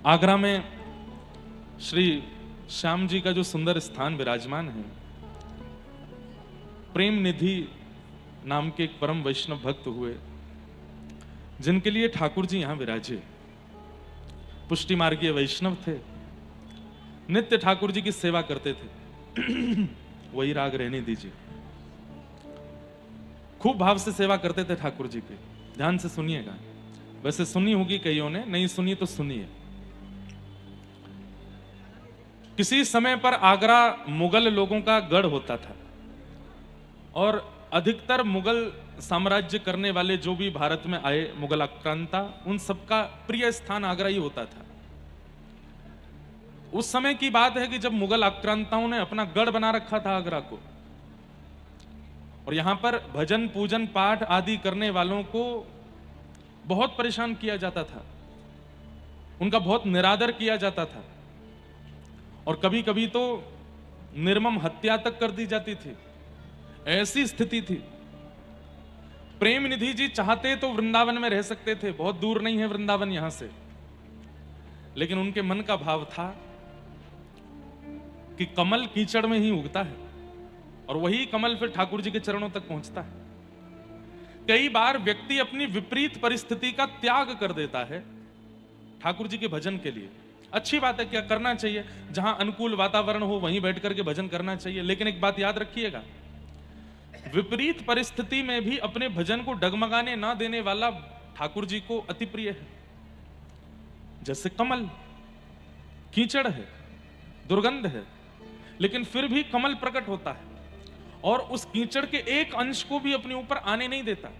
आगरा में श्री श्याम जी का जो सुंदर स्थान विराजमान है, प्रेम निधि नाम के एक परम वैष्णव भक्त हुए, जिनके लिए ठाकुर जी यहां विराजे। पुष्टि मार्गीय वैष्णव थे, नित्य ठाकुर जी की सेवा करते थे। वही राग रहने दीजिए। खूब भाव से सेवा करते थे ठाकुर जी के। ध्यान से सुनिएगा, वैसे सुनी होगी कईयों ने, नहीं सुनी तो सुनिए। किसी समय पर आगरा मुगल लोगों का गढ़ होता था और अधिकतर मुगल साम्राज्य करने वाले जो भी भारत में आए, मुगल आक्रांता, उन सबका प्रिय स्थान आगरा ही होता था। उस समय की बात है कि जब मुगल आक्रांताओं ने अपना गढ़ बना रखा था आगरा को, और यहां पर भजन पूजन पाठ आदि करने वालों को बहुत परेशान किया जाता था, उनका बहुत निरादर किया जाता था, और कभी कभी तो निर्मम हत्या तक कर दी जाती थी। ऐसी स्थिति थी। प्रेम निधि जी चाहते तो वृंदावन में रह सकते थे, बहुत दूर नहीं है वृंदावन यहां से, लेकिन उनके मन का भाव था कि कमल कीचड़ में ही उगता है और वही कमल फिर ठाकुर जी के चरणों तक पहुंचता है। कई बार व्यक्ति अपनी विपरीत परिस्थिति का त्याग कर देता है ठाकुर जी के भजन के लिए। अच्छी बात है, क्या करना चाहिए, जहां अनुकूल वातावरण हो वहीं बैठ करके भजन करना चाहिए। लेकिन एक बात याद रखिएगा, विपरीत परिस्थिति में भी अपने भजन को डगमगाने ना देने वाला ठाकुर जी को अति प्रिय है। जैसे कमल कीचड़ है, दुर्गंध है, लेकिन फिर भी कमल प्रकट होता है और उस कीचड़ के एक अंश को भी अपने ऊपर आने नहीं देता।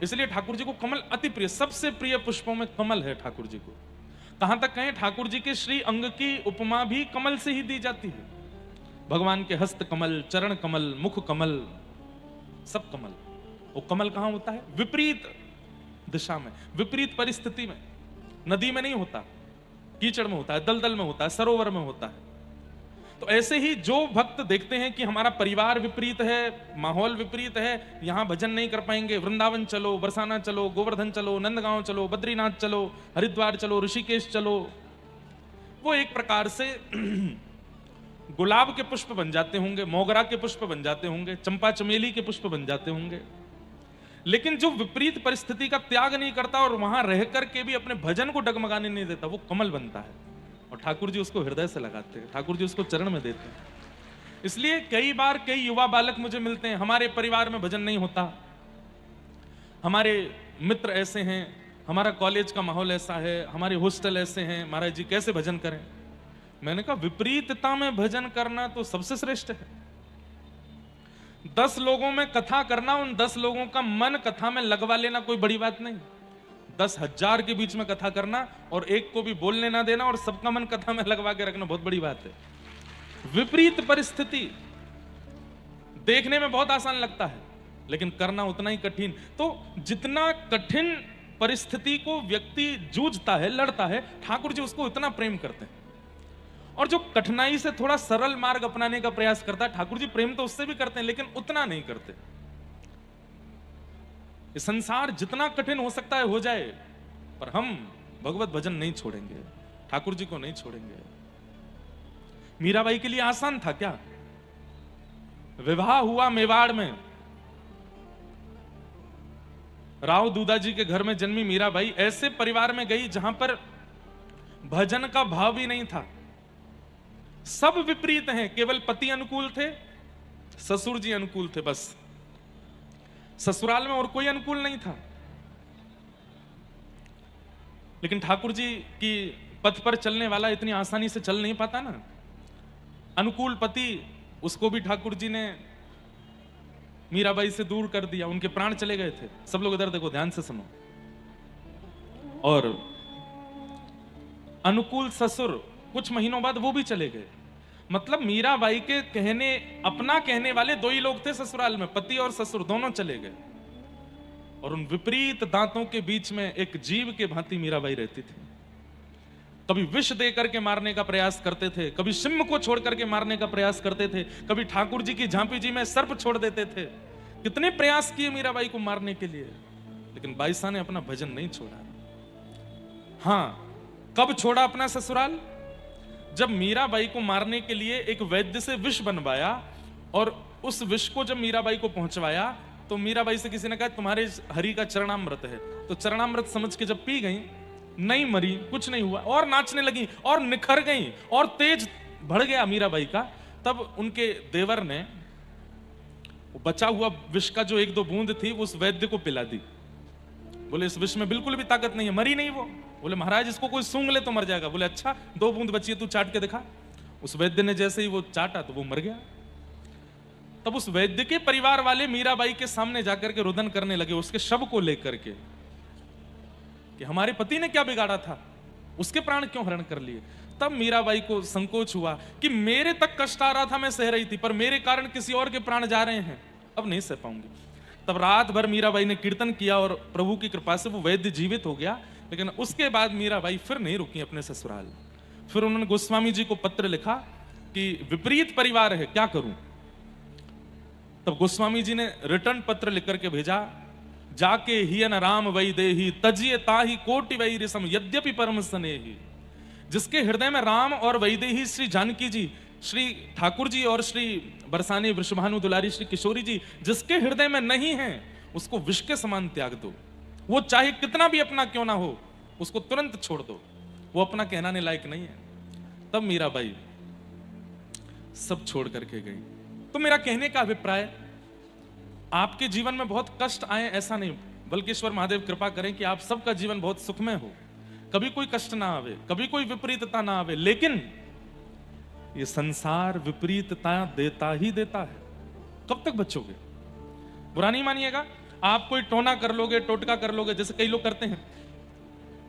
इसलिए ठाकुर जी को कमल अति प्रिय, सबसे प्रिय पुष्पों में कमल है ठाकुर जी को। कहां तक कहें, ठाकुर जी के श्री अंग की उपमा भी कमल से ही दी जाती है। भगवान के हस्त कमल, चरण कमल, मुख कमल, सब कमल। वो कमल कहां होता है? विपरीत दिशा में, विपरीत परिस्थिति में। नदी में नहीं होता, कीचड़ में होता है, दलदल में होता है, सरोवर में होता है। तो ऐसे ही जो भक्त देखते हैं कि हमारा परिवार विपरीत है, माहौल विपरीत है, यहां भजन नहीं कर पाएंगे, वृंदावन चलो, बरसाना चलो, गोवर्धन चलो, नंदगांव चलो, बद्रीनाथ चलो, हरिद्वार चलो, ऋषिकेश चलो, वो एक प्रकार से गुलाब के पुष्प बन जाते होंगे, मोगरा के पुष्प बन जाते होंगे, चंपा चमेली के पुष्प बन जाते होंगे। लेकिन जो विपरीत परिस्थिति का त्याग नहीं करता और वहां रह करके भी अपने भजन को डगमगाने नहीं देता, वो कमल बनता है और ठाकुर जी उसको हृदय से लगाते हैं, ठाकुर जी उसको चरण में देते हैं। इसलिए कई बार कई युवा बालक मुझे मिलते हैं, हमारे परिवार में भजन नहीं होता, हमारे मित्र ऐसे हैं, हमारा कॉलेज का माहौल ऐसा है, हमारे हॉस्टल ऐसे हैं, महाराज जी कैसे भजन करें। मैंने कहा, विपरीतता में भजन करना तो सबसे श्रेष्ठ है। 10 लोगों में कथा करना, उन 10 लोगों का मन कथा में लगवा लेना कोई बड़ी बात नहीं। 10,000 के बीच में कथा करना और एक को भी बोलने ना देना और सबका मन कथा में लगवा के रखना बहुत बड़ी बात है। विपरीत परिस्थिति देखने में बहुत आसान लगता है, लेकिन करना उतना ही कठिन। तो जितना कठिन परिस्थिति को व्यक्ति जूझता है, लड़ता है, ठाकुर जी उसको इतना प्रेम करते हैं। और जो कठिनाई से थोड़ा सरल मार्ग अपनाने का प्रयास करता है, ठाकुर जी प्रेम तो उससे भी करते हैं, लेकिन उतना नहीं करते। ये संसार जितना कठिन हो सकता है हो जाए, पर हम भगवत भजन नहीं छोड़ेंगे, ठाकुर जी को नहीं छोड़ेंगे। मीराबाई के लिए आसान था क्या? विवाह हुआ मेवाड़ में, राव दूदा जी के घर में जन्मी मीराबाई ऐसे परिवार में गई जहां पर भजन का भाव भी नहीं था। सब विपरीत हैं, केवल पति अनुकूल थे, ससुर जी अनुकूल थे, बस ससुराल में और कोई अनुकूल नहीं था। लेकिन ठाकुर जी की पथ पर चलने वाला इतनी आसानी से चल नहीं पाता ना। अनुकूल पति, उसको भी ठाकुर जी ने मीराबाई से दूर कर दिया, उनके प्राण चले गए थे। सब लोग इधर देखो, ध्यान से सुनो। और अनुकूल ससुर कुछ महीनों बाद वो भी चले गए। मतलब मीराबाई के कहने, अपना कहने वाले 2 ही लोग थे ससुराल में, पति और ससुर दोनों चले गए। और उन विपरीत दांतों के बीच में एक जीव के भांति मीराबाई रहती थी। कभी विष दे करके मारने का प्रयास करते थे, कभी सिंह को छोड़ करके मारने का प्रयास करते थे, कभी ठाकुर जी की झांपी जी में सर्प छोड़ देते थे। कितने प्रयास किए मीराबाई को मारने के लिए, लेकिन बाईसा ने अपना भजन नहीं छोड़ा। हां, कब छोड़ा अपना ससुराल? जब मीराबाई को मारने के लिए एक वैद्य से विष बनवाया, और उस विष को जब मीराबाई को पहुंचवाया तो मीराबाई से किसी ने कहा तुम्हारे हरि का चरणामृत है, तो चरणामृत समझ के जब पी गई, नहीं मरी, कुछ नहीं हुआ, और नाचने लगी और निखर गई और तेज बढ़ गया मीराबाई का। तब उनके देवर ने बचा हुआ विष का जो 1-2 बूंद थी वो उस वैद्य को पिला दी। बोले इस विष में बिल्कुल भी ताकत नहीं है, मरी नहीं वो। बोले महाराज इसको कोई सूंघ ले तो मर जाएगा। बोले अच्छा 2 बूंद बची है, तू चाट के दिखा। उस वैद्य ने जैसे ही वो चाटा तो वो मर गया। तब उस वैद्य के परिवार वाले मीराबाई के सामने जाकर के रुदन करने लगे उसके शव को लेकर के कि हमारे पति ने क्या बिगाड़ा था, उसके प्राण क्यों हरण कर लिए। तब मीराबाई को संकोच हुआ कि मेरे तक कष्ट आ रहा था, मैं सह रही थी, पर मेरे कारण किसी और के प्राण जा रहे हैं, अब नहीं सह पाऊंगी। तब रात भर मीराबाई ने कीर्तन किया और प्रभु की कृपा से वो वैद्य जीवित हो गया। लेकिन उसके बाद मीराबाई फिर नहीं रुकी अपने ससुराल। फिर उन्होंने गोस्वामी जी को पत्र लिखा कि विपरीत परिवार है, क्या करूं। तब गोस्वामी जी ने रिटर्न पत्र लिख करके भेजा, जाके हियन राम वै देही तजिए ताही कोटि वै रिसम यद्यपि परम स्नेही। जिसके हृदय में राम और वैदेही श्री जानकी जी, श्री ठाकुर जी और श्री बरसाने वृषभानु दुलारी श्री किशोरी जी जिसके हृदय में नहीं है, उसको विष के समान त्याग दो। वो चाहे कितना भी अपना क्यों ना हो, उसको तुरंत छोड़ दो, वो अपना कहलाने लायक नहीं है। तब मीराबाई सब छोड़ करके गई। तो मेरा कहने का अभिप्राय, आपके जीवन में बहुत कष्ट आए ऐसा नहीं, बल्कि ईश्वर महादेव कृपा करें कि आप सबका जीवन बहुत सुखमय हो, कभी कोई कष्ट ना आवे, कभी कोई विपरीतता ना आवे। लेकिन ये संसार विपरीतता देता ही देता है। कब तक बचोगे? बुरा नहीं मानिएगा, आप कोई टोना कर लोगे, टोटका कर लोगे, जैसे कई लोग करते हैं,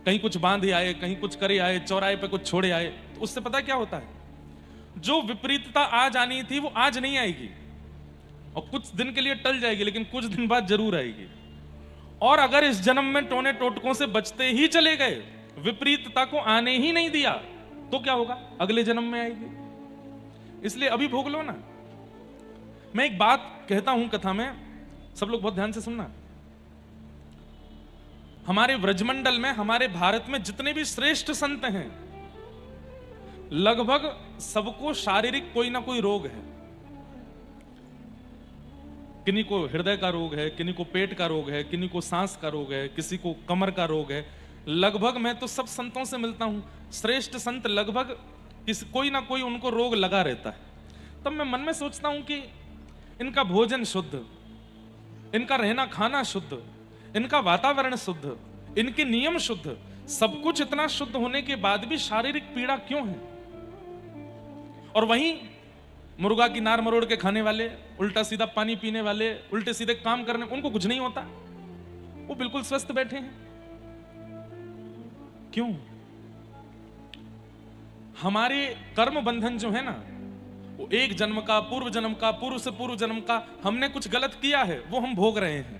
कहीं कुछ बांध ही आए, कहीं कुछ करे आए, चौराहे पे कुछ छोड़े आए, तो उससे पता क्या होता है, जो विपरीतता आज आनी थी वो आज नहीं आएगी, और कुछ दिन के लिए टल जाएगी, लेकिन कुछ दिन बाद जरूर आएगी। और अगर इस जन्म में टोने टोटकों से बचते ही चले गए, विपरीतता को आने ही नहीं दिया, तो क्या होगा? अगले जन्म में आएगी। इसलिए अभी भोग लो ना। मैं एक बात कहता हूं कथा में, सब लोग बहुत ध्यान से सुनना। हमारे व्रजमंडल में, हमारे भारत में जितने भी श्रेष्ठ संत हैं, लगभग सबको शारीरिक कोई ना कोई रोग है। किन्हीं को हृदय का रोग है, किन्हीं को पेट का रोग है, किन्हीं को सांस का रोग है, किसी को कमर का रोग है। लगभग मैं तो सब संतों से मिलता हूं, श्रेष्ठ संत लगभग कोई ना कोई उनको रोग लगा रहता है। तब मैं मन में सोचता हूं कि इनका भोजन शुद्ध, इनका रहना खाना शुद्ध, इनका वातावरण शुद्ध, इनके नियम शुद्ध, सब कुछ इतना शुद्ध होने के बाद भी शारीरिक पीड़ा क्यों है? और वहीं मुर्गा की नार मरोड़ के खाने वाले, उल्टा सीधा पानी पीने वाले, उल्टे सीधे काम करने, उनको कुछ नहीं होता, वो बिल्कुल स्वस्थ बैठे हैं। क्यों? हमारे कर्म बंधन जो है ना, वो एक जन्म का, पूर्व जन्म का, पूर्व से पूर्व जन्म का, हमने कुछ गलत किया है वो हम भोग रहे हैं।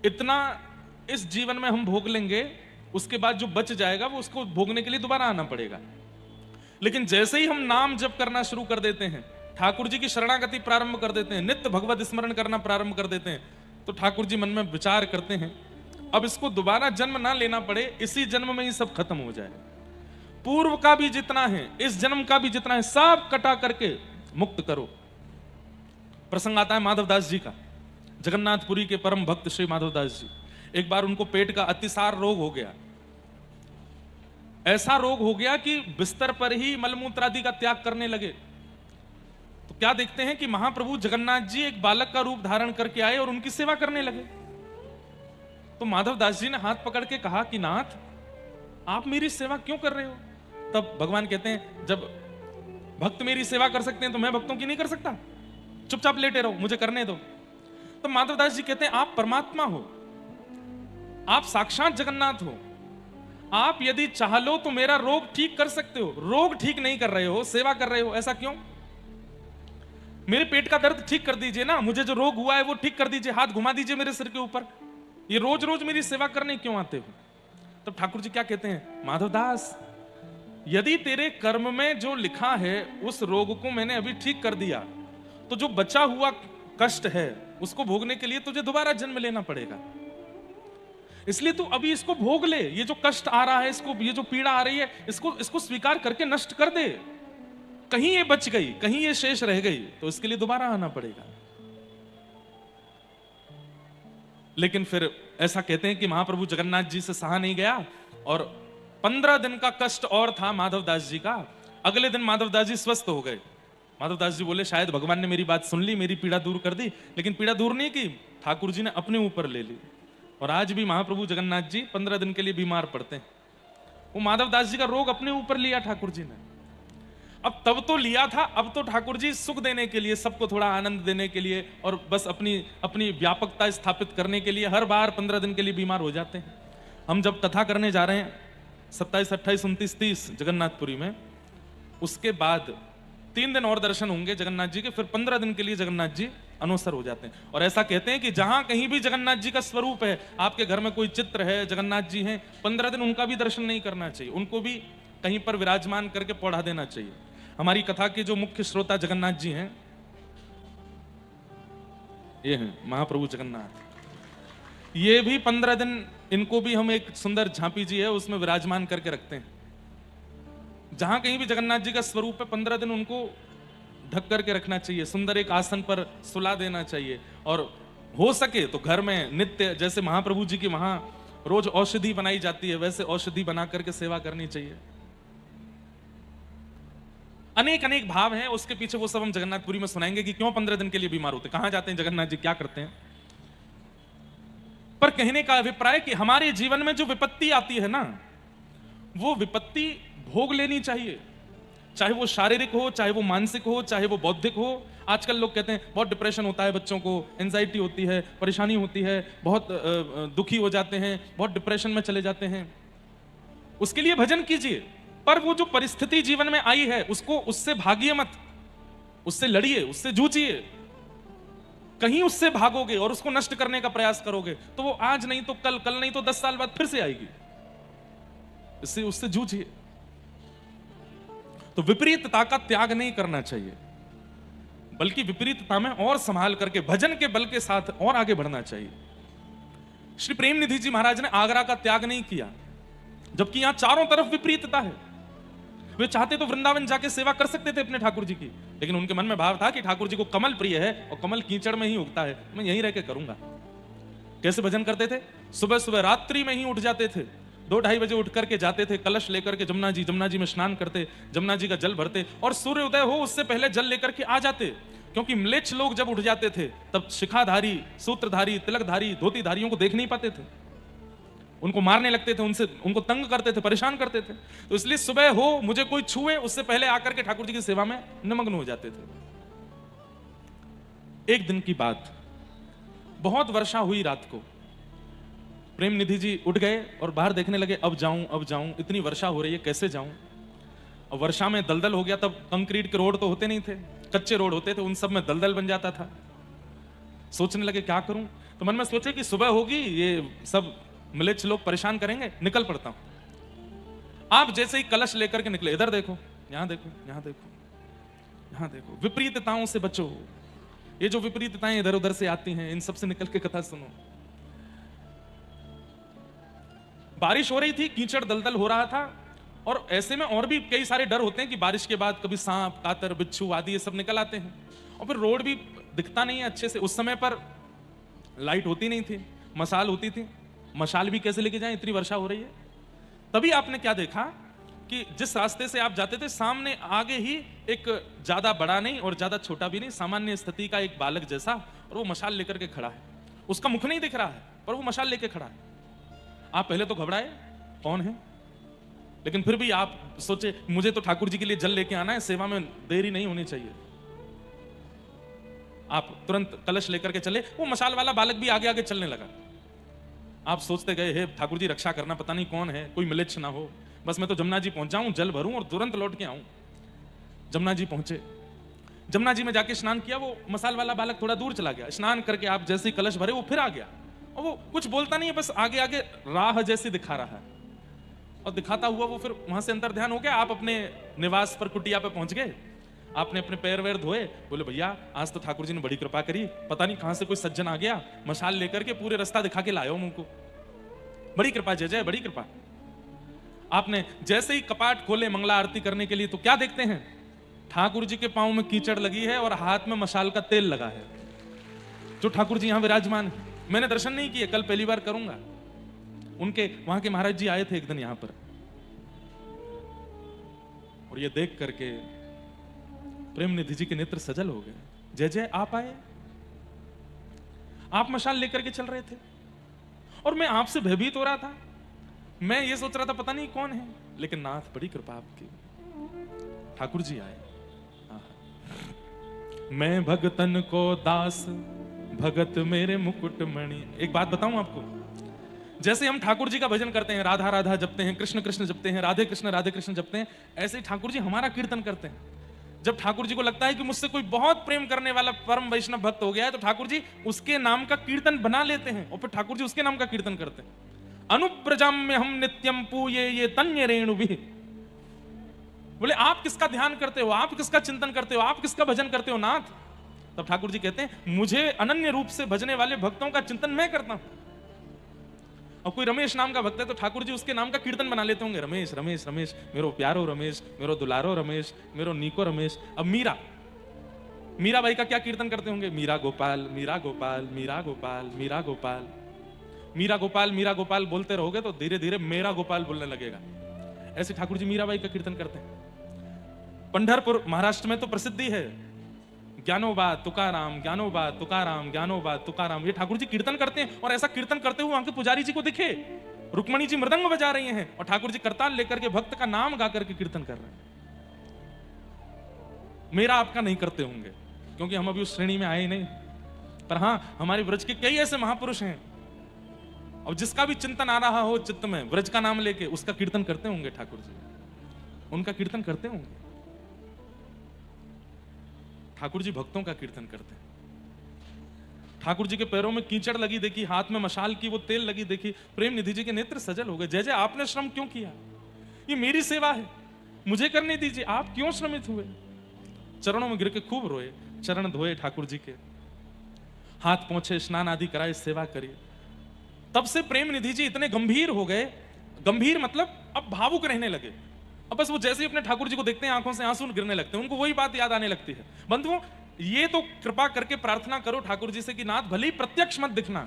इतना इस जीवन में हम भोग लेंगे, उसके बाद जो बच जाएगा वो उसको भोगने के लिए दोबारा आना पड़ेगा। लेकिन जैसे ही हम नाम जप करना शुरू कर देते हैं, ठाकुर जी की शरणागति प्रारंभ कर देते हैं, नित्य भगवत स्मरण करना प्रारंभ कर देते हैं, तो ठाकुर जी मन में विचार करते हैं अब इसको दोबारा जन्म ना लेना पड़े, इसी जन्म में ही सब खत्म हो जाए। पूर्व का भी जितना है, इस जन्म का भी जितना है, सब कटा करके मुक्त करो। प्रसंग आता है माधवदास जी का, जगन्नाथपुरी के परम भक्त श्री माधवदास जी। एक बार उनको पेट का अतिसार रोग हो गया। ऐसा रोग हो गया कि बिस्तर पर ही मलमूत्र आदि का त्याग करने लगे। तो क्या देखते हैं कि महाप्रभु जगन्नाथ जी एक बालक का रूप धारण करके आए और उनकी सेवा करने लगे। तो माधवदास जी ने हाथ पकड़ के कहा कि नाथ, आप मेरी सेवा क्यों कर रहे हो? तब भगवान कहते हैं, जब भक्त मेरी सेवा कर सकते हैं तो मैं भक्तों की नहीं कर सकता? चुपचाप लेटे रहो, मुझे करने दो। तो माधवदास जी कहते हैं, आप परमात्मा हो, आप साक्षात जगन्नाथ हो, आप यदि चाह लो तो मेरा रोग ठीक कर सकते हो। रोग ठीक नहीं कर रहे हो, सेवा कर रहे हो, ऐसा क्यों? मेरे पेट का दर्द ठीक कर दीजिए ना, मुझे जो रोग हुआ है वो ठीक कर दीजिए, हाथ घुमा दीजिए मेरे सिर के ऊपर। ये रोज रोज मेरी सेवा करने क्यों आते हो? तो ठाकुर जी क्या कहते हैं, माधवदास, यदि तेरे कर्म में जो लिखा है उस रोग को मैंने अभी ठीक कर दिया, तो जो बचा हुआ कष्ट है उसको भोगने के लिए तुझे दोबारा जन्म लेना पड़ेगा। इसलिए तू अभी इसको भोग ले, ये जो कष्ट आ रहा है, इसको, ये जो पीड़ा आ रही है, इसको स्वीकार करके नष्ट कर दे। कहीं ये बच गई, कहीं ये शेष रह गई, तो इसके लिए दोबारा आना पड़ेगा। लेकिन फिर ऐसा कहते हैं कि महाप्रभु जगन्नाथ जी से सहा नहीं गया और 15 दिन का कष्ट और था माधवदास जी का। अगले दिन माधवदास जी स्वस्थ हो गए। माधवदास जी बोले शायद भगवान ने मेरी बात सुन ली, मेरी पीड़ा दूर कर दी, लेकिन पीड़ा दूर नहीं की, ठाकुर जी ने अपने ऊपर ले ली। और आज भी महाप्रभु जगन्नाथ जी 15 दिन के लिए बीमार पड़ते हैं। वो माधवदास जी का रोग अपने ऊपर लिया ठाकुर जी ने। अब तब तो लिया था, अब तो ठाकुर जी सुख देने के लिए, सबको थोड़ा आनंद देने के लिए और बस अपनी व्यापकता स्थापित करने के लिए हर बार 15 दिन के लिए बीमार हो जाते हैं। हम जब कथा करने जा रहे हैं 27, 28, 29, 30 जगन्नाथपुरी में, उसके बाद 3 दिन और दर्शन होंगे जगन्नाथ जी के, फिर 15 दिन के लिए जगन्नाथ जी अनवसर हो जाते हैं। और ऐसा कहते हैं कि जहां कहीं भी जगन्नाथ जी का स्वरूप है, आपके घर में कोई चित्र है, जगन्नाथ जी हैं, 15 दिन उनका भी दर्शन नहीं करना चाहिए, उनको भी कहीं पर विराजमान करके पौढ़ा देना चाहिए। हमारी कथा के जो मुख्य श्रोता जगन्नाथ जी हैं, ये हैं महाप्रभु जगन्नाथ। ये भी 15 दिन, इनको भी हम एक सुंदर झांपी जी है उसमें विराजमान करके रखते हैं। जहां कहीं भी जगन्नाथ जी का स्वरूप है, 15 दिन उनको ढक करके रखना चाहिए, सुंदर एक आसन पर सुला देना चाहिए। और हो सके तो घर में नित्य, जैसे महाप्रभु जी की वहां रोज औषधि बनाई जाती है, वैसे औषधि बना करके सेवा करनी चाहिए। अनेक अनेक भाव हैं उसके पीछे, वो सब हम जगन्नाथपुरी में सुनाएंगे कि क्यों 15 दिन के लिए बीमार होते, कहां जाते हैं जगन्नाथ जी, क्या करते हैं। पर कहने का अभिप्राय कि हमारे जीवन में जो विपत्ति आती है ना, वो विपत्ति भोग लेनी चाहिए, चाहे वो शारीरिक हो, चाहे वो मानसिक हो, चाहे वो बौद्धिक हो। आजकल लोग कहते हैं बहुत डिप्रेशन होता है बच्चों को, एंजाइटी होती है, परेशानी होती है, बहुत दुखी हो जाते हैं, बहुत डिप्रेशन में चले जाते हैं। उसके लिए भजन कीजिए, पर वो जो परिस्थिति जीवन में आई है उसको, उससे भागिए मत, उससे लड़िए, उससे जूझिए। कहीं उससे भागोगे और उसको नष्ट करने का प्रयास करोगे तो वो आज नहीं तो कल, कल नहीं तो 10 साल बाद फिर से आएगी। इससे उससे जूझिए। तो विपरीतता का त्याग नहीं करना चाहिए, बल्कि विपरीतता में और संभाल करके भजन के बल के साथ और आगे बढ़ना चाहिए। श्री प्रेम निधि जी महाराज ने आगरा का त्याग नहीं किया, जबकि यहां चारों तरफ विपरीतता है। वे चाहते तो वृंदावन जाके सेवा कर सकते थे अपने ठाकुर जी की, लेकिन उनके मन में भाव था कि ठाकुर जी को कमल प्रिय है और कमल कीचड़ में ही उगता है, मैं यहीं रह के करूंगा। कैसे भजन करते थे? सुबह सुबह रात्रि में ही उठ जाते थे, 2-2:30 बजे उठ करके जाते थे, कलश लेकर के जमुना जी में स्नान करते, जमुना जी का जल भरते और सूर्य उदय हो उससे पहले जल लेकर के आ जाते। क्योंकि म्लेच्छ लोग जब उठ जाते थे तब शिखाधारी, सूत्रधारी, तिलकधारी, धोतीधारियों को देख नहीं पाते थे, उनको मारने लगते थे, उनको तंग करते थे, परेशान करते थे। तो इसलिए सुबह हो मुझे कोई छुए उससे पहले आकर के ठाकुर जी की सेवा में निमग्न हो जाते थे। एक दिन की बात, बहुत वर्षा हुई रात को, प्रेम निधि जी उठ गए और बाहर देखने लगे, अब जाऊं, इतनी वर्षा हो रही है, कैसे जाऊं। और वर्षा में दलदल हो गया, तब कंक्रीट के रोड तो होते नहीं थे, कच्चे रोड होते थे, उन सब में दलदल बन जाता था। सोचने लगे क्या करूं, तो मन में सोचे कि सुबह होगी, ये सब मिलेच्छ लोग परेशान करेंगे, निकल पड़ता हूं। आप जैसे ही कलश लेकर के निकले, इधर देखो, यहां देखो, यहां देखो, यहां देखो, विपरीतताओं से बचो। ये जो विपरीतताएं इधर उधर से आती हैं, इन सब से निकल के कथा सुनो। बारिश हो रही थी, कीचड़ दलदल हो रहा था, और ऐसे में और भी कई सारे डर होते हैं कि बारिश के बाद कभी सांप, कातर, बिच्छू आदि ये सब निकल आते हैं, और फिर रोड भी दिखता नहीं है अच्छे से। उस समय पर लाइट होती नहीं थी, मशाल होती थी, मशाल भी कैसे लेके जाएं, इतनी वर्षा हो रही है। तभी आपने क्या देखा कि जिस रास्ते से आप जाते थे, सामने आगे ही एक ज्यादा बड़ा नहीं और ज्यादा छोटा भी नहीं, सामान्य स्थिति का एक बालक जैसा, और वो मशाल लेकर के खड़ा है। उसका मुख नहीं दिख रहा है, पर वो मशाल लेके खड़ा है। आप पहले तो घबराए, कौन है, लेकिन फिर भी आप सोचे मुझे तो ठाकुर जी के लिए जल लेके आना है, सेवा में देरी नहीं होनी चाहिए। आप तुरंत कलश लेकर के चले, वो मशाल वाला बालक भी आगे आगे चलने लगा। आप सोचते गए, हे ठाकुर जी रक्षा करना, पता नहीं कौन है, कोई मिलेच्छ ना हो, बस मैं तो जमुना जी पहुंच जाऊं, जल भरूं और तुरंत लौट के आऊं। जमुना जी पहुंचे, जमुना जी में जाके स्नान किया, वो मसाल वाला बालक थोड़ा दूर चला गया। स्नान करके आप जैसे ही कलश भरे, वो फिर आ गया, और वो कुछ बोलता नहीं है, बस आगे आगे राह जैसी दिखा रहा है, और दिखाता हुआ वो फिर वहां से अंतर ध्यान हो गया। आप अपने निवास पर, कुटिया पे पहुंच गए, आपने अपने पैर वैर धोए, बोले भैया आज तो ठाकुर जी ने बड़ी कृपा करी, पता नहीं कहां से कोई सज्जन आ गया, मशाल लेकर के पूरे रास्ता दिखा के लाया हूं मुझको। बड़ी कृपा जय जय, बड़ी कृपा। आपने जैसे ही कपाट खोले मंगला आरती करने के लिए तो क्या देखते हैं? ठाकुर जी के पांव में कीचड़ लगी है और हाथ में मशाल का तेल लगा है। जो ठाकुर जी यहां विराजमान है, मैंने दर्शन नहीं किए, कल पहली बार करूंगा। उनके वहां के महाराज जी आए थे एक दिन यहां पर, और ये देख करके प्रेम निधि जी के नेत्र सजल हो गए। जय जय, आप आए, आप मशाल लेकर के चल रहे थे और मैं आपसे भयभीत हो रहा था। मैं ये सोच रहा था पता नहीं कौन है, लेकिन नाथ बड़ी कृपा आपकी, ठाकुर जी आए। मैं भगतन को दास, भगत मेरे मुकुट मणि। एक बात बताऊं आपको, जैसे हम ठाकुर जी का भजन करते हैं, राधा राधा जपते हैं, कृष्ण कृष्ण जपते हैं, राधे कृष्ण जपते हैं, ऐसे ही ठाकुर जी हमारा कीर्तन करते हैं। जब ठाकुर जी को लगता है कि मुझसे कोई बहुत प्रेम करने वाला परम वैष्णव भक्त हो गया है, तो ठाकुर जी उसके नाम का कीर्तन बना लेते हैं और फिर ठाकुर जी उसके नाम का कीर्तन करते हैं। अनुप्रजम में हम नित्यम पूये ये तन्य रेणु भी। बोले आप किसका ध्यान करते हो, आप किसका चिंतन करते हो, आप किसका भजन करते हो नाथ? तब ठाकुर जी कहते हैं मुझे अनन्य रूप से भजने वाले भक्तों का चिंतन मैं करता हूं। और कोई रमेश नाम का भक्त है तो ठाकुर जी उसके नाम का कीर्तन बना लेते होंगे, रमेश रमेश रमेश, मेरो प्यारो रमेश, मेरो दुलारो रमेश, मेरो नीको रमेश। अब मीरा बाई का क्या कीर्तन करते होंगे? मीरा गोपाल, मीरा गोपाल, मीरा गोपाल, मीरा गोपाल, मीरा गोपाल, मीरा गोपाल बोलते रहोगे तो धीरे धीरे मेरा गोपाल बोलने लगेगा। ऐसे ठाकुर जी मीराबाई का कीर्तन करते हैं। पंढरपुर महाराष्ट्र में तो प्रसिद्धि है, ज्ञानोबा तुकाराम, ज्ञानोबा तुकाराम, ज्ञानोबा तुकाराम, ये ठाकुर जी कीर्तन करते हैं। और ऐसा कीर्तन करते हुए वहां के पुजारी जी को दिखे, रुक्मणी जी मृदंग बजा रही हैं और ठाकुर जी करताल लेकर के भक्त का नाम गा करके कीर्तन कर रहे हैं। मेरा आपका नहीं करते होंगे क्योंकि हम अभी उस श्रेणी में आए ही नहीं, पर हां हमारे ब्रज के कई ऐसे महापुरुष हैं और जिसका भी चिंतन आ रहा हो चित्त में ब्रज का नाम लेके, उसका कीर्तन करते होंगे ठाकुर जी, उनका कीर्तन करते होंगे। ठाकुर जी भक्तों का कीर्तन करते हैं। ठाकुर जी के पैरों में कीचड़ लगी देखी, हाथ में मशाल की वो तेल लगी देखी, प्रेम निधि जी के नेत्र सजल हो गए। जय जय, आपने श्रम क्यों किया? ये मेरी सेवा है, मुझे करने दीजिए, आप क्यों श्रमित हुए? चरणों में गिर के खूब रोए, चरण धोए ठाकुर जी के, हाथ पोंछे, स्नान आदि कराए, सेवा करिए। तब से प्रेम निधि जी इतने गंभीर हो गए, गंभीर मतलब अब भावुक रहने लगे। अब बस वो जैसे ही अपने ठाकुर जी को देखते हैं आंखों से आंसू गिरने लगते हैं, उनको वही बात याद आने लगती है। बंधुओं, ये तो कृपा करके प्रार्थना करो ठाकुर जी से कि नाथ भले ही प्रत्यक्ष मत दिखना,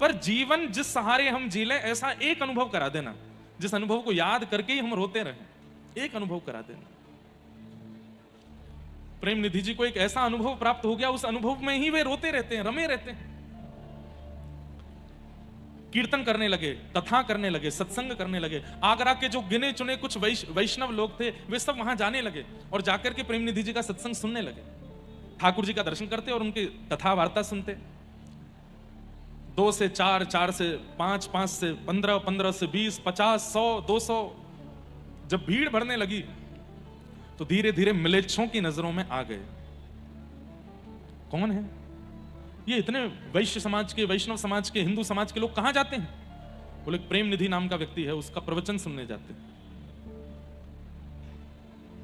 पर जीवन जिस सहारे हम जी लें ऐसा एक अनुभव करा देना, जिस अनुभव को याद करके ही हम रोते रहें, एक अनुभव करा देना। प्रेम निधि जी को एक ऐसा अनुभव प्राप्त हो गया, उस अनुभव में ही वे रोते रहते हैं, रमे रहते हैं। कीर्तन करने लगे, कथा करने लगे, सत्संग करने लगे। आगरा के जो गिने चुने कुछ वैष्णव लोग थे वे सब वहां जाने लगे और जाकर के प्रेम निधि जी का सत्संग सुनने लगे, ठाकुर जी का दर्शन करते और उनकी कथा वार्ता सुनते। 2 से 4, 4 से 5, 5 से 15, 15 से 20, 50, 100, 200 जब भीड़ बढ़ने लगी तो धीरे धीरे मिलेच्छों की नजरों में आ गए। कौन है ये? इतने वैश्य समाज के, वैष्णव समाज के, हिंदू समाज के लोग कहां जाते हैं? बोले प्रेम निधि नाम का व्यक्ति है, उसका प्रवचन सुनने जाते हैं।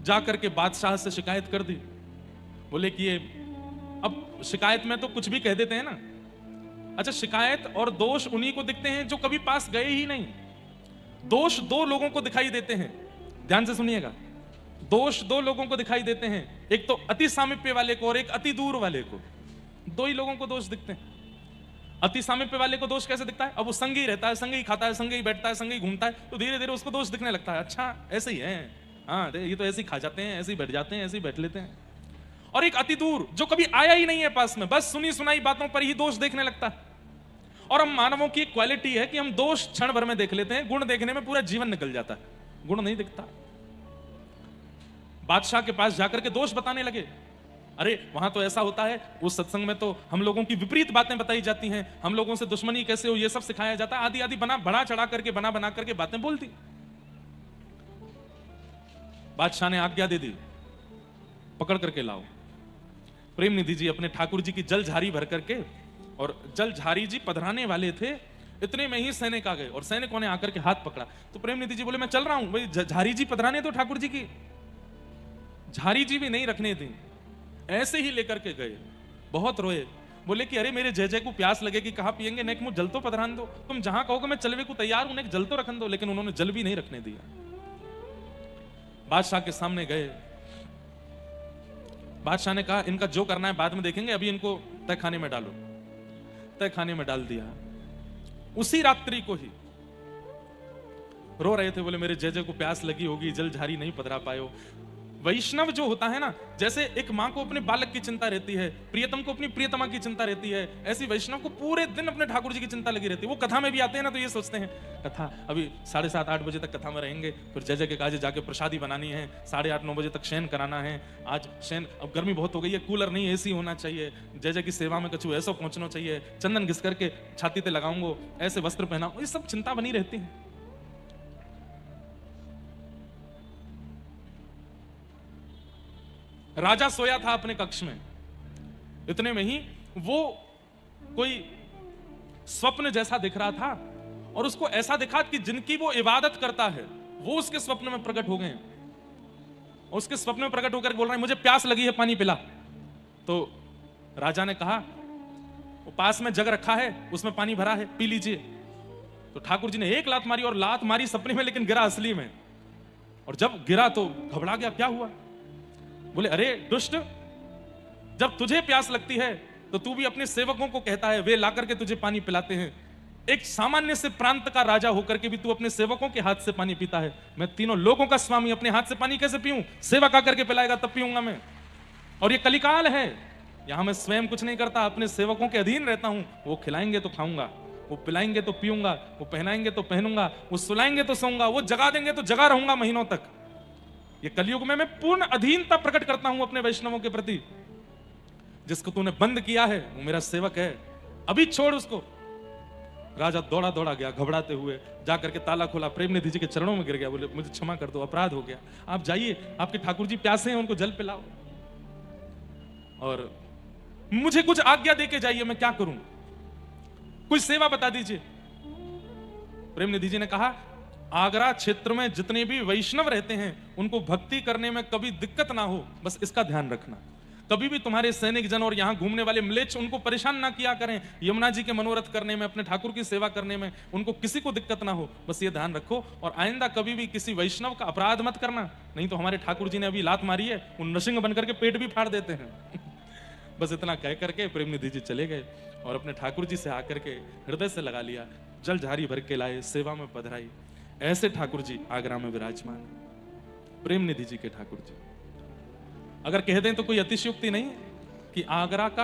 जाकर के बादशाह से शिकायत कर दी। बोले कि ये अब शिकायत में तो कुछ भी कह देते हैं ना। अच्छा, शिकायत और दोष उन्हीं को दिखते हैं जो कभी पास गए ही नहीं। दोष 2 लोगों को दिखाई देते हैं, ध्यान से सुनिएगा। दोष 2 लोगों को दिखाई देते हैं, एक तो अति सामीप्य वाले को और एक अति दूर वाले को। 2 ही लोगों को दोष दिखते हैं। अति सामीप्य वाले को दोष कैसे दिखता है? अब वो संग ही रहता है, संग ही खाता है, संग ही बैठता है, संग ही घूमता है, तो धीरे धीरे उसको दोष दिखने लगता है। अच्छा ऐसे ही है, हाँ ये तो ऐसे ही खा जाते हैं, ऐसे ही बैठ जाते हैं, ऐसे ही बैठ लेते हैं। और एक अति दूर जो कभी आया ही नहीं है पास में, बस सुनी सुनाई बातों पर ही दोष देखने लगता है। और हम मानवों की एक क्वालिटी है कि हम दोष क्षण भर में देख लेते हैं, गुण देखने में पूरा जीवन निकल जाता है, गुण नहीं दिखता। बादशाह के पास जाकर के दोष बताने लगे। अरे वहां तो ऐसा होता है, उस सत्संग में तो हम लोगों की विपरीत बातें बताई जाती हैं, हम लोगों से दुश्मनी कैसे हो ये सब सिखाया जाता है, आदि आदि बना चढ़ा करके बना करके बातें बोल दी। बादशाह ने आज्ञा दे दी, पकड़ करके लाओ। प्रेम निधि जी अपने ठाकुर जी की जल झारी भर करके, और जल झारी जी पधराने वाले थे, इतने में ही सैनिक आ गए और सैनिकों ने आकर के हाथ पकड़ा। तो प्रेम निधि जी बोले मैं चल रहा हूं, भाई झारी जी पधराने तो ठाकुर जी की। झारी जी भी नहीं रखने दी, ऐसे ही लेकर के गए। बहुत रोए, बोले कि अरे मेरे जय जय को प्यास लगेगी, कहाँ पियेंगे, नेक मुझ जल तो पधरान दो, तुम जहां कहोगे मैं चलवे को तैयार हूं, नेक जल तो रखन दो। लेकिन उन्होंने जल भी नहीं रखने दिया। बादशाह के सामने गए, बादशाह ने कहा इनका जो करना है बाद में देखेंगे, अभी इनको तहखाने में डालो। तहखाने में डाल दिया। उसी रात्रि को ही रो रहे थे, बोले मेरे जय जय को प्यास लगी होगी, जल झारी नहीं पधरा पाए हो। वैष्णव जो होता है ना, जैसे एक मां को अपने बालक की चिंता रहती है, प्रियतम को अपनी प्रियतमा की चिंता रहती है, ऐसी वैष्णव को पूरे दिन अपने ठाकुर जी की चिंता लगी रहती है। वो कथा में भी आते हैं ना, तो ये सोचते हैं कथा अभी 7:30-8 बजे तक कथा में रहेंगे, फिर जय जय के काजे जाके प्रसादी बनानी है, 8:30-9 बजे तक शयन कराना है। आज शयन, अब गर्मी बहुत हो गई है, कूलर नहीं एसी होना चाहिए, जय जय की सेवा में कछु ऐसा पहुंचना चाहिए, चंदन घिस करके छाती पे लगाऊंगो, ऐसे वस्त्र पहनाऊं, ये सब चिंता बनी रहती है। राजा सोया था अपने कक्ष में, इतने में ही वो कोई स्वप्न जैसा दिख रहा था, और उसको ऐसा दिखा कि जिनकी वो इबादत करता है वो उसके स्वप्न में प्रकट हो गए हैं। उसके स्वप्न में प्रकट होकर बोल रहे हैं मुझे प्यास लगी है, पानी पिला। तो राजा ने कहा वो पास में जग रखा है, उसमें पानी भरा है, पी लीजिए। तो ठाकुर जी ने एक लात मारी, और लात मारी सपने में, लेकिन गिरा असली में। और जब गिरा तो घबरा गया, क्या हुआ? बोले अरे दुष्ट, जब तुझे प्यास लगती है तो तू भी अपने सेवकों को कहता है, वे लाकर के तुझे पानी पिलाते हैं। एक सामान्य से प्रांत का राजा होकर के भी तू अपने सेवकों के हाथ से पानी पीता है। मैं तीनों लोगों का स्वामी, अपने हाथ से पानी कैसे पीऊं? सेवक आकर के पिलाएगा तब पीऊंगा मैं। और ये कलिकाल है, यहां मैं स्वयं कुछ नहीं करता, अपने सेवकों के अधीन रहता हूं। वो खिलाएंगे तो खाऊंगा, वो पिलाएंगे तो पीऊंगा, वो पहनाएंगे तो पहनूंगा, वो सुलाएंगे तो सोऊंगा, वो जगा देंगे तो जगा रहूंगा महीनों तक। ये कलयुग में मैं पूर्ण अधीनता प्रकट करता हूं अपने वैष्णवों के प्रति। जिसको तूने बंद किया है वो मेरा सेवक है, अभी छोड़ उसको। राजा दौड़ा दौड़ा गया घबराते हुए, जाकर के ताला खोला, प्रेम निधि जी के चरणों में गिर गया, बोले मुझे क्षमा कर दो, अपराध हो गया, आप जाइए, आपके ठाकुर जी प्यासे हैं, उनको जल पिलाओ, और मुझे कुछ आज्ञा देके जाइए, मैं क्या करूं, कोई सेवा बता दीजिए। प्रेम निधि जी ने कहा आगरा क्षेत्र में जितने भी वैष्णव रहते हैं उनको भक्ति करने में कभी दिक्कत ना हो, बस इसका ध्यान रखना। कभी भी तुम्हारे सैनिक जन और यहां घूमने वाले म्लेच्छ उनको परेशान ना किया करें, यमुना जी के मनोरथ करने में, अपने ठाकुर की सेवा करने में उनको किसी को दिक्कत ना हो, बस ये ध्यान रखो। और आइंदा कभी भी किसी वैष्णव का अपराध मत करना, नहीं तो हमारे ठाकुर जी ने अभी लात मारी है, वो नृसिंह बनकर के पेट भी फाड़ देते हैं। बस इतना कह करके प्रेम निधि जी चले गए और अपने ठाकुर जी से आकर के हृदय से लगा लिया, जल झारी भर के लाए, सेवा में पधराई। ऐसे ठाकुर जी आगरा में विराजमान, प्रेम निधि जी के ठाकुर जी। अगर कह दें तो कोई अतिशयोक्ति नहीं कि आगरा का